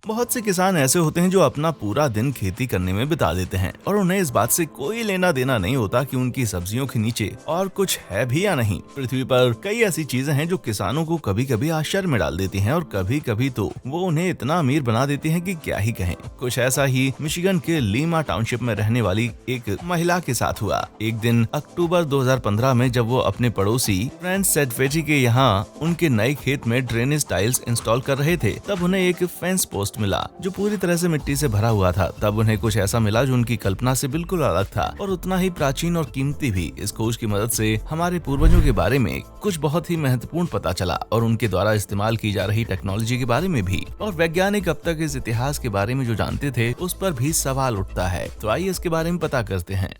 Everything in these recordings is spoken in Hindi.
बहुत से किसान ऐसे होते हैं जो अपना पूरा दिन खेती करने में बिता देते हैं और उन्हें इस बात से कोई लेना देना नहीं होता कि उनकी सब्जियों के नीचे और कुछ है भी या नहीं। पृथ्वी पर कई ऐसी चीजें हैं जो किसानों को कभी कभी आश्चर्य में डाल देती हैं और कभी कभी तो वो उन्हें इतना अमीर बना देती हैं कि क्या ही कहें। कुछ ऐसा ही मिशिगन के लीमा टाउनशिप में रहने वाली एक महिला के साथ हुआ। एक दिन अक्टूबर 2015 में जब वो अपने पड़ोसी फ्रेंड सेडफेटी के यहाँ उनके नए खेत में ड्रेनेज टाइल्स इंस्टॉल कर रहे थे, तब उन्हें एक फेंस पोस्ट मिला जो पूरी तरह से मिट्टी से भरा हुआ था। तब उन्हें कुछ ऐसा मिला जो उनकी कल्पना से बिल्कुल अलग था और उतना ही प्राचीन और कीमती भी। इस खोज की मदद से हमारे पूर्वजों के बारे में कुछ बहुत ही महत्वपूर्ण पता चला और उनके द्वारा इस्तेमाल की जा रही टेक्नोलॉजी के बारे में भी। और वैज्ञानिक अब तक इस इतिहास के बारे में जो जानते थे उस पर भी सवाल उठता है। तो आइए इसके बारे में पता करते हैं।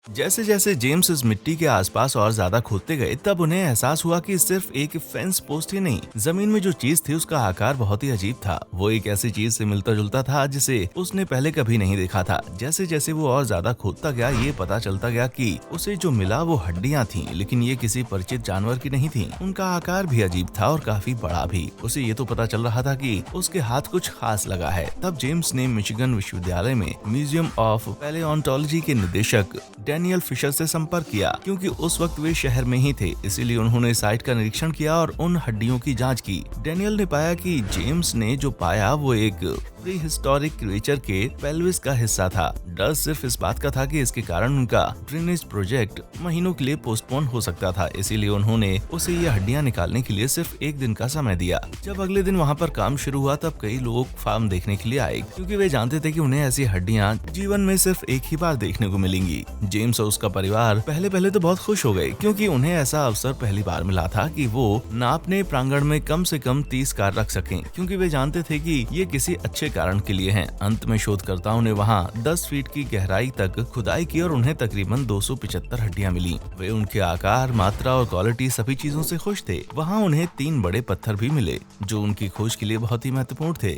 जैसे जैसे जेम्स इस मिट्टी के आसपास और ज्यादा खोदते गए, तब उन्हें एहसास हुआ कि सिर्फ एक फेंस पोस्ट ही नहीं, जमीन में जो चीज थी उसका आकार बहुत ही अजीब था। वो एक ऐसी चीज से मिलता जुलता था जिसे उसने पहले कभी नहीं देखा था। जैसे जैसे वो और ज्यादा खोदता गया, ये पता चलता गया कि उसे जो मिला वो हड्डियां थीं, लेकिन ये किसी परिचित जानवर की नहीं थीं। उनका आकार भी अजीब था और काफी बड़ा भी। उसे ये तो पता चल रहा था कि उसके हाथ कुछ खास लगा है। तब जेम्स ने मिशिगन विश्वविद्यालय में म्यूजियम ऑफ पैलियोंटोलॉजी के निदेशक डैनियल फिशर से संपर्क किया, क्योंकि उस वक्त वे शहर में ही थे। इसीलिए उन्होंने साइट का निरीक्षण किया और उन हड्डियों की जांच की। डैनियल ने पाया कि जेम्स ने जो पाया वो एक प्री हिस्टोरिक क्रिएचर के पेल्विस का हिस्सा था। डर सिर्फ इस बात का था कि इसके कारण उनका ड्रेनेज प्रोजेक्ट महीनों के लिए पोस्टपोन हो सकता था। इसीलिए उन्होंने उसे ये हड्डियां निकालने के लिए सिर्फ एक दिन का समय दिया। जब अगले दिन वहाँ पर काम शुरू हुआ, तब कई लोग फार्म देखने के लिए आए, क्योंकि वे जानते थे कि उन्हें ऐसी हड्डियां जीवन में सिर्फ एक ही बार देखने को मिलेंगी। जेम्स और उसका परिवार पहले तो बहुत खुश हो गए, क्योंकि उन्हें ऐसा अवसर पहली बार मिला था कि वो अपने प्रांगण में कम से कम 30 कार रख सकें, क्योंकि वे जानते थे कि ये किसी अच्छे कारण के लिए हैं। अंत में शोधकर्ताओं ने वहाँ 10 फीट की गहराई तक खुदाई की और उन्हें तकरीबन 275 हड्डियां मिली। वे उनके आकार, मात्रा और क्वालिटी सभी चीजों से खुश थे। वहाँ उन्हें 3 बड़े पत्थर भी मिले जो उनकी खोज के लिए बहुत ही महत्वपूर्ण थे।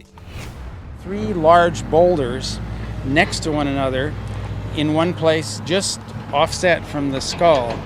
3 large boulders next to one another in one place, just offset from the skull.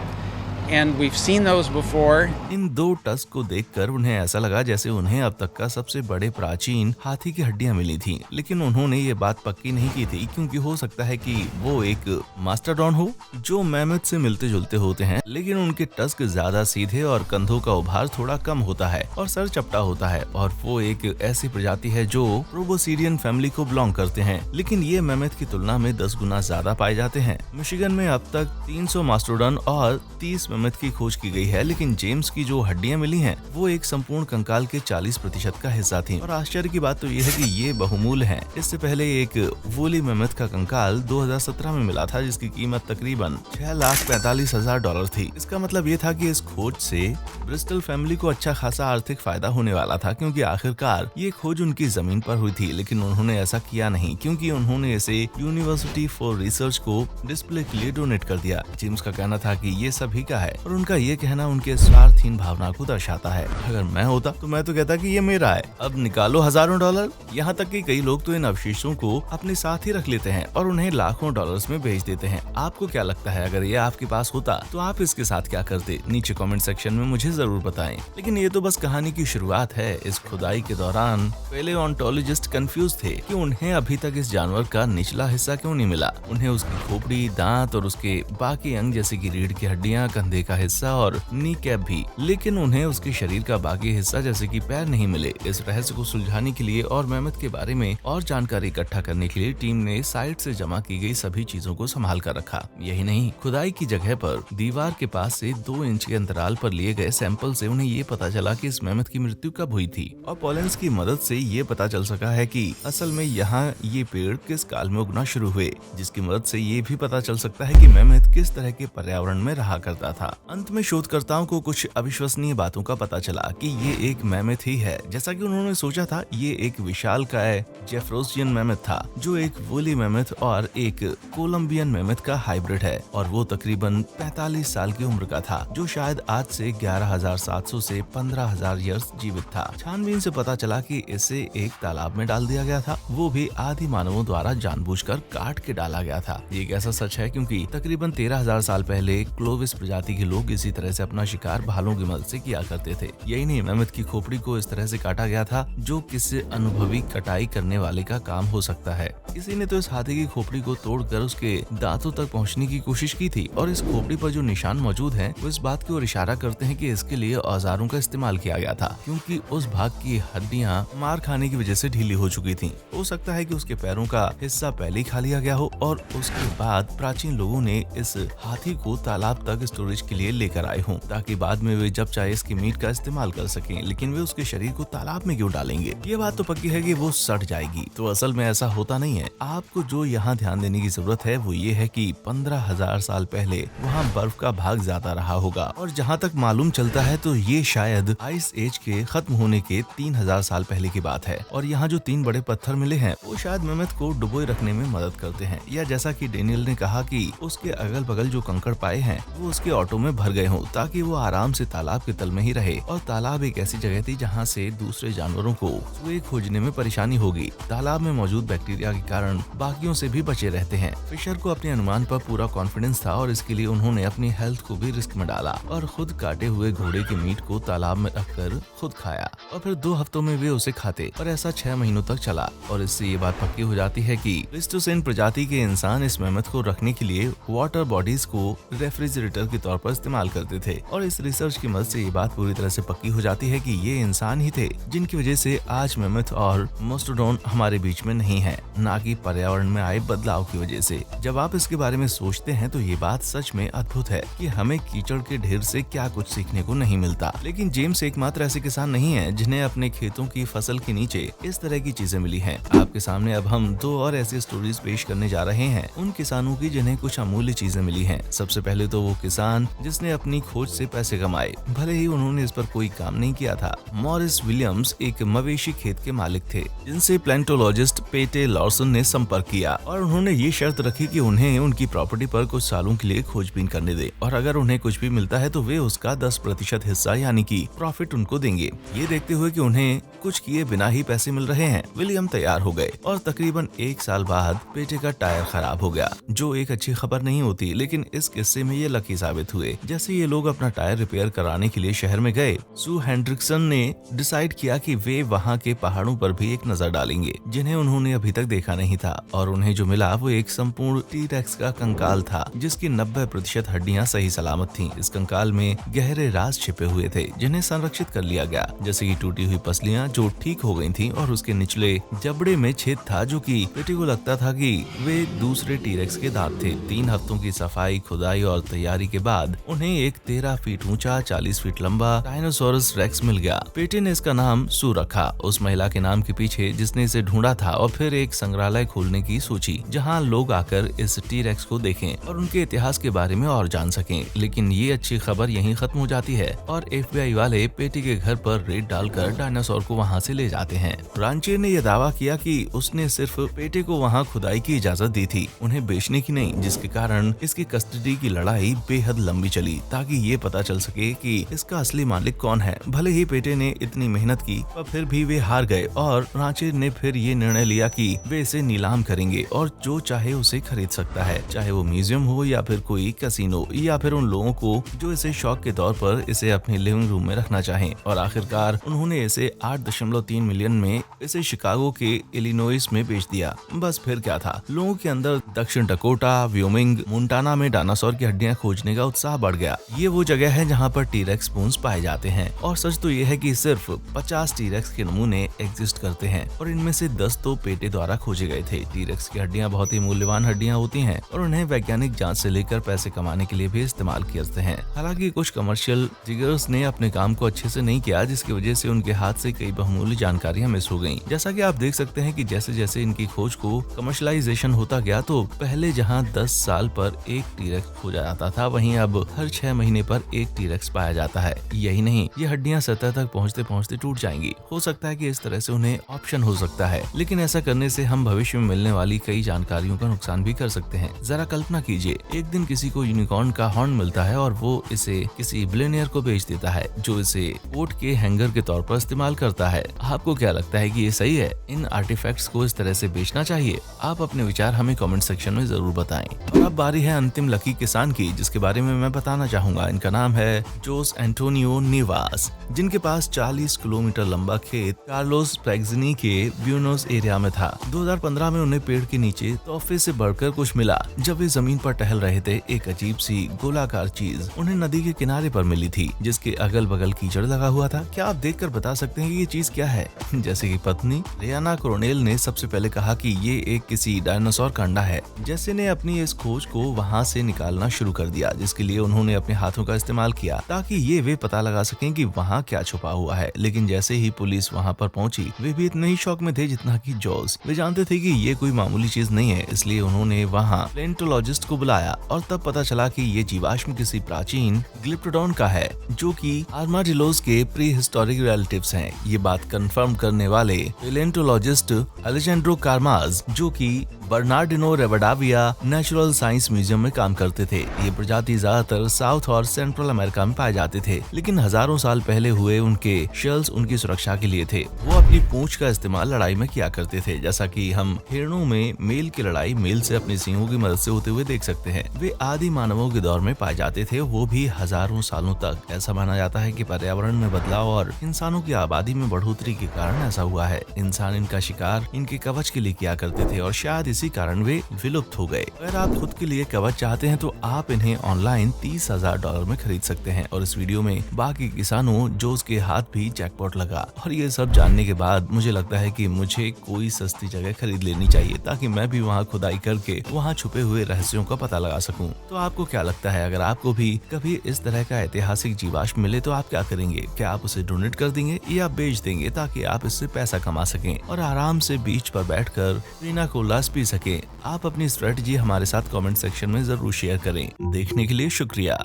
And we've seen those before. In 2 tusk को देखकर उन्हें ऐसा लगा जैसे उन्हें अब तक का सबसे बड़े प्राचीन हाथी की हड्डियां मिली थीं। लेकिन उन्होंने ये बात पक्की नहीं की थी, क्योंकि हो सकता है कि वो एक मास्टरडॉन हो जो मैमथ से मिलते जुलते होते हैं, लेकिन उनके टस्क ज्यादा सीधे और कंधों का उभार थोड़ा कम होता है और सर चपटा होता है। और वो एक ऐसी प्रजाति है जो प्रोबोसीडियन फैमिली को बिलोंग करते हैं, लेकिन ये मैमथ की तुलना में 10 गुना ज्यादा पाए जाते हैं। मिशिगन में अब तक 300 मास्टरडॉन और 30 मैमथ की खोज की गई है, लेकिन जेम्स की जो हड्डियां मिली हैं वो एक संपूर्ण कंकाल के 40% का हिस्सा थी। और आश्चर्य की बात तो ये है कि ये बहुमूल्य है। इससे पहले एक वूली मैमथ का कंकाल 2017 में मिला था, जिसकी कीमत तकरीबन $6,45,000 थी। इसका मतलब ये था कि इस खोज से ब्रिस्टल फैमिली को अच्छा खासा आर्थिक फायदा होने वाला था, क्योंकि आखिरकार ये खोज उनकी जमीन पर हुई थी। लेकिन उन्होंने ऐसा किया नहीं, क्योंकि उन्होंने इसे यूनिवर्सिटी फॉर रिसर्च को डिस्प्ले के लिए डोनेट कर दिया। जेम्स का कहना था कि ये सभी का है और उनका ये कहना उनके स्वार्थहीन भावना को दर्शाता है। अगर मैं होता तो मैं तो कहता कि ये मेरा है, अब निकालो हजारों डॉलर। यहाँ तक कि कई लोग तो इन अवशेषों को अपने साथ ही रख लेते हैं और उन्हें लाखों डॉलर्स में बेच देते हैं। आपको क्या लगता है, अगर ये आपके पास होता तो आप इसके साथ क्या करते? नीचे कमेंट सेक्शन में मुझे जरूर बताएं। लेकिन ये तो बस कहानी की शुरुआत है। इस खुदाई के दौरान पैलियोंटोलॉजिस्ट कंफ्यूज थे कि उन्हें अभी तक इस जानवर का निचला हिस्सा क्यों नहीं मिला। उन्हें उसकी खोपड़ी, दांत और उसके बाकी अंग जैसे कि रीढ़ की हड्डियां, कंधे का हिस्सा और नी कैप भी, लेकिन उन्हें उसके शरीर का बाकी हिस्सा जैसे कि पैर नहीं मिले। इस रहस्य को सुलझाने के लिए और मैमथ के बारे में और जानकारी इकट्ठा करने के लिए टीम ने साइट से जमा की गई सभी चीजों को संभाल कर रखा। यही नहीं, खुदाई की जगह पर दीवार के पास से 2 इंच के अंतराल पर लिए गए सैंपल से उन्हें ये पता चला कि इस मैमथ की मृत्यु कब हुई थी। और पॉलेंस की मदद से ये पता चल सका है कि असल में यहाँ ये पेड़ किस काल में उगना शुरू हुए, जिसकी मदद से ये भी पता चल सकता है कि मैमथ किस तरह के पर्यावरण में रहा करता था। अंत में शोधकर्ताओं को कुछ अविश्वसनीय बातों का पता चला कि ये एक मैमथ ही है, जैसा कि उन्होंने सोचा था। ये एक विशालकाय जेफरोसियन मैमथ था, जो एक वूली मैमथ और एक कोलंबियन मैमथ का हाइब्रिड है, और वो तकरीबन 45 साल की उम्र का था, जो शायद आज से 11,700 से 15,000 ईयर्स जीवित था। छानबीन से पता चला कि इसे एक तालाब में डाल दिया गया था, वो भी आदि मानवों द्वारा जानबूझकर काट के डाला गया था। ये एक ऐसा सच है क्योंकि तकरीबन 13,000 साल पहले क्लोविस प्रजाति घाटी के लोग इसी तरह से अपना शिकार भालों की मदद से किया करते थे। यही नहीं, मेमथ की खोपड़ी को इस तरह से काटा गया था जो किसी अनुभवी कटाई करने वाले का काम हो सकता है। किसी ने तो इस हाथी की खोपड़ी को तोड़कर उसके दांतों तक पहुंचने की कोशिश की थी और इस खोपड़ी पर जो निशान मौजूद हैं वो इस बात की ओर इशारा करते हैं कि इसके लिए औजारों का इस्तेमाल किया गया था, क्योंकि उस भाग की हड्डियां मार खाने की वजह से ढीली हो चुकी थीं। हो सकता है कि उसके पैरों का हिस्सा पहले ही खा लिया गया हो और उसके बाद प्राचीन लोगों ने इस हाथी को तालाब तक स्टोरेज के लिए लेकर आए हों, ताकि बाद में वे जब चाहे इसकी मीट का इस्तेमाल कर सकें। लेकिन वे उसके शरीर को तालाब में क्यों डालेंगे? ये बात तो पक्की है कि वो सड़ जाएगी। तो असल में ऐसा होता नहीं है। आपको जो यहाँ ध्यान देने की जरूरत है वो ये है कि 15,000 साल पहले वहाँ बर्फ का भाग ज्यादा रहा होगा, और जहाँ तक मालूम चलता है तो ये शायद आइस एज के खत्म होने के 3,000 साल पहले की बात है। और यहाँ जो 3 बड़े पत्थर मिले हैं वो शायद मेमथ को डुबोए रखने में मदद करते हैं, या जैसा कि डेनियल ने कहा कि उसके अगल बगल जो कंकड़ पाए हैं वो उसके ऑटो में भर गए हों, ताकि वो आराम से तालाब के तल में ही रहे। और तालाब एक ऐसी जगह थी जहाँ से दूसरे जानवरों को सुए खोजने में परेशानी होगी। तालाब में मौजूद बैक्टीरिया के कारण बाकियों से भी बचे रहते हैं। फिशर को अपने अनुमान पर पूरा कॉन्फिडेंस था और इसके लिए उन्होंने अपनी हेल्थ को भी रिस्क में डाला और खुद काटे हुए घोड़े की मीट को तालाब में रखकर खुद खाया, और फिर 2 हफ्तों में वे उसे खाते। और ऐसा 6 महीनों तक चला, और इससे ये बात पक्की हो जाती है कि प्लीस्टोसीन प्रजाति के इंसान इस मेमथ को रखने के लिए वाटर बॉडीज को रेफ्रिजरेटर के तौर पर इस्तेमाल करते थे। और इस रिसर्च की मदद से ये बात पूरी तरह से पक्की हो जाती है कि ये इंसान ही थे जिनकी वजह से आज मेमथ और मास्टोडोन हमारे बीच में नहीं है, ना कि पर्यावरण में आए बदलाव की वजह से। जब आप इसके बारे में सोचते हैं तो ये बात सच में अद्भुत है कि हमें कीचड़ के ढेर से क्या कुछ सीखने को नहीं मिलता। लेकिन जेम्स एकमात्र ऐसे किसान नहीं है जिन्हें अपने खेतों की फसल के नीचे इस तरह की चीजें मिली हैं। आपके सामने अब हम 2 और ऐसी स्टोरीज पेश करने जा रहे हैं उन किसानों की जिन्हें कुछ अमूल्य चीजें मिली हैं। सबसे पहले तो वो किसान जिसने अपनी खोज से पैसे कमाए, भले ही उन्होंने इस पर कोई काम नहीं किया था। मॉरिस विलियम्स एक मवेशी खेत के मालिक थे जिनसे प्लेंटोलॉजिस्ट पेटे लॉर्सन ने संपर्क किया, और उन्होंने ये शर्त रखी कि उन्हें उनकी प्रॉपर्टी पर कुछ सालों के लिए खोजबीन करने दे, और अगर उन्हें कुछ भी मिलता है तो वे उसका 10% हिस्सा यानी कि प्रॉफिट उनको देंगे। ये देखते हुए कि उन्हें कुछ किए बिना ही पैसे मिल रहे हैं, विलियम तैयार हो गए। और तकरीबन 1 साल बाद पेटे का टायर खराब हो गया, जो एक अच्छी खबर नहीं होती, लेकिन इस किस्से में ये लकी साबित हुए। जैसे ये लोग अपना टायर रिपेयर कराने के लिए शहर में गए, सू हेंड्रिक्सन ने डिसाइड किया कि वे वहाँ के पहाड़ों पर भी एक नजर डालेंगे जिन्हें उन्होंने अभी तक देखा नहीं था। और उन्हें जो मिला वो एक संपूर्ण टी-रेक्स का कंकाल था जिसकी 90% हड्डियां सही सलामत थीं। इस कंकाल में गहरे राज छिपे हुए थे जिन्हें संरक्षित कर लिया गया, जैसे कि टूटी हुई पसलियां जो ठीक हो गई थीं, और उसके निचले जबड़े में छेद था जो कि पेटी को लगता था कि वे दूसरे टी-रेक्स के दांत थे। 3 हफ्तों की सफाई, खुदाई और तैयारी के बाद उन्हें एक 13 फीट ऊंचा, 40 फीट लंबा टाइनोसॉरस रेक्स मिल गया। पेटे ने इसका नाम सू रखा, उस महिला के नाम के पीछे जिसने इसे ढूंढा था, और फिर एक संग्रहालय खोलने की सोची जहां लोग आकर इस टी-रेक्स को देखें और उनके इतिहास के बारे में और जान सकें। लेकिन ये अच्छी खबर यहीं खत्म हो जाती है और FBI वाले पेटी के घर पर रेड डालकर डायनासोर को वहां से ले जाते हैं। रांचियर ने यह दावा किया कि उसने सिर्फ पेटे को वहां खुदाई की इजाजत दी थी, उन्हें बेचने की नहीं, जिसके कारण इसकी कस्टडी की लड़ाई बेहद लंबी चली ताकि ये पता चल सके कि इसका असली मालिक कौन है। भले ही पेटे ने इतनी मेहनत की पर फिर भी वे हार गए, और रांचियर ने फिर ये निर्णय लिया कि वे इसे नीलाम करेंगे और जो चाहे उसे खरीद सकता है, चाहे वो म्यूजियम हो या फिर कोई कैसीनो, या फिर उन लोगों को जो इसे शौक के तौर पर इसे अपने लिविंग रूम में रखना चाहें। और आखिरकार उन्होंने इसे 8.3 मिलियन में इसे शिकागो के इलिनोइस में बेच दिया। बस फिर क्या था, लोगों के अंदर दक्षिण डकोटा, व्योमिंग, मोन्टाना में डायनासोर की हड्डियां खोजने का उत्साह बढ़ गया। ये वो जगह है जहाँ पर टी-रेक्स बोन्स पाए जाते हैं, और सच तो ये है कि सिर्फ 50 टी-रेक्स के नमूने एग्जिस्ट करते हैं, और इनमें से 10 तो पेटे द्वारा खोजे गए थे। टी-रेक्स की हड्डियां बहुत ही मूल्यवान हड्डियां होती हैं और उन्हें वैज्ञानिक जांच से लेकर पैसे कमाने के लिए भी इस्तेमाल करते हैं। हालांकि कुछ कमर्शियल जिगर्स ने अपने काम को अच्छे से नहीं किया, जिसकी वजह से उनके हाथ से कई बहुमूल्य जानकारियां मिस हो गईं। जैसा कि आप देख सकते हैं कि जैसे जैसे इनकी खोज को कमर्शलाइजेशन होता गया, तो पहले जहां 10 साल पर एक टी-रेक्स खोजा जाता था, वहीं अब हर 6 महीने पर एक टी-रेक्स पाया जाता है। यही नहीं, ये हड्डियां सतह तक पहुंचते पहुंचते टूट जाएंगी। हो सकता है कि इस तरह से उन्हें ऑप्शन हो सकता है, लेकिन ऐसा करने से हम भविष्य में मिलने वाली कई जानकारियों का नुकसान भी कर सकते हैं। जरा कल्पना कीजिए, एक दिन किसी को यूनिकॉर्न का हॉर्न मिलता है और वो इसे किसी बिलियनियर को बेच देता है, जो इसे कोट के हैंगर के तौर पर इस्तेमाल करता है। आपको क्या लगता है कि ये सही है? इन आर्टिफैक्ट्स को इस तरह से बेचना चाहिए? आप अपने विचार हमें कमेंट सेक्शन में जरूर बताएं। और अब बारी है अंतिम लकी किसान की, जिसके बारे में मैं बताना चाहूंगा। इनका नाम है जोस एंटोनियो निवास, जिनके पास 40 किलोमीटर लंबा खेत कार्लोस पैग्जिनी के ब्यूनोस एरिया में था। 2015 में उन्हें पेड़ के नीचे तोहफे से बढ़कर कुछ मिला। जब वे जमीन पर टहल रहे थे, एक अजीब सी गोलाकार चीज उन्हें नदी के किनारे पर मिली थी, जिसके अगल बगल कीचड़ लगा हुआ था। क्या आप देखकर बता सकते हैं कि ये चीज क्या है? जैसे कि पत्नी रियाना कोरोनेल ने सबसे पहले कहा कि ये एक किसी डायनासोर का अंडा है। जैसे ने अपनी इस खोज को वहां से निकालना शुरू कर दिया, जिसके लिए उन्होंने अपने हाथों का इस्तेमाल किया ताकि ये वे पता लगा सकें कि वहाँ क्या छुपा हुआ है। लेकिन जैसे ही पुलिस वहाँ पर पहुंची, वे भी इतने ही शौक में थे जितना कि जॉस। वे जानते थे कि ये कोई मामूली चीज नहीं है, इसलिए उन्होंने वहाँ प्लेंटोलॉजिस्ट को बुलाया और तब पता चला कि ये जीवाश्म किसी प्राचीन ग्लिप्टोडॉन का है, जो कि आर्माडिलोस के प्री हिस्टोरिक रिलेटिव्स हैं। ये बात कंफर्म करने वाले प्लेंटोलॉजिस्ट अलेजेंड्रो कार्माज, जो कि बर्नार्डिनो रेवाडाविया नेचुरल साइंस म्यूजियम में काम करते थे। ये प्रजाति ज्यादातर साउथ और सेंट्रल अमेरिका में पाए जाते थे, लेकिन हजारों साल पहले हुए उनके शेल्स उनकी सुरक्षा के लिए थे। वो अपनी पूंछ का इस्तेमाल लड़ाई में किया करते थे, जैसा कि हम हिरणों में मेल की लड़ाई मेल से अपने सींगों की मदद से होते हुए देख सकते हैं। वे आदि मानवों के दौर में पाए जाते थे, वो भी हजारों सालों तक। ऐसा माना जाता है कि पर्यावरण में बदलाव और इंसानों की आबादी में बढ़ोतरी के कारण ऐसा हुआ है। इंसान इनका शिकार इनके कवच के लिए किया करते थे और शायद इसी कारण वे विलुप्त हो गए। अगर आप खुद के लिए कवच चाहते हैं तो आप इन्हें ऑनलाइन $30,000 में खरीद सकते हैं। और इस वीडियो में बाकी किसानों जोस के हाथ भी जैकपॉट लगा। और ये सब जानने के बाद मुझे लगता है कि मुझे कोई सस्ती जगह खरीद लेनी चाहिए, ताकि मैं भी वहाँ खुदाई करके वहाँ छुपे हुए रहस्यों का पता लगा सकूं। तो आपको क्या लगता है, अगर आपको भी कभी इस तरह का ऐतिहासिक जीवाश्म मिले तो आप क्या करेंगे? क्या आप उसे डोनेट कर देंगे या बेच देंगे, ताकि आप इससे पैसा कमा सकें और आराम से बीच पर बैठकर पीना कोलास पी सकें? आप अपनी स्ट्रेटजी हमारे साथ कमेंट सेक्शन में जरूर शेयर करें। देखने के लिए शुक्रिया।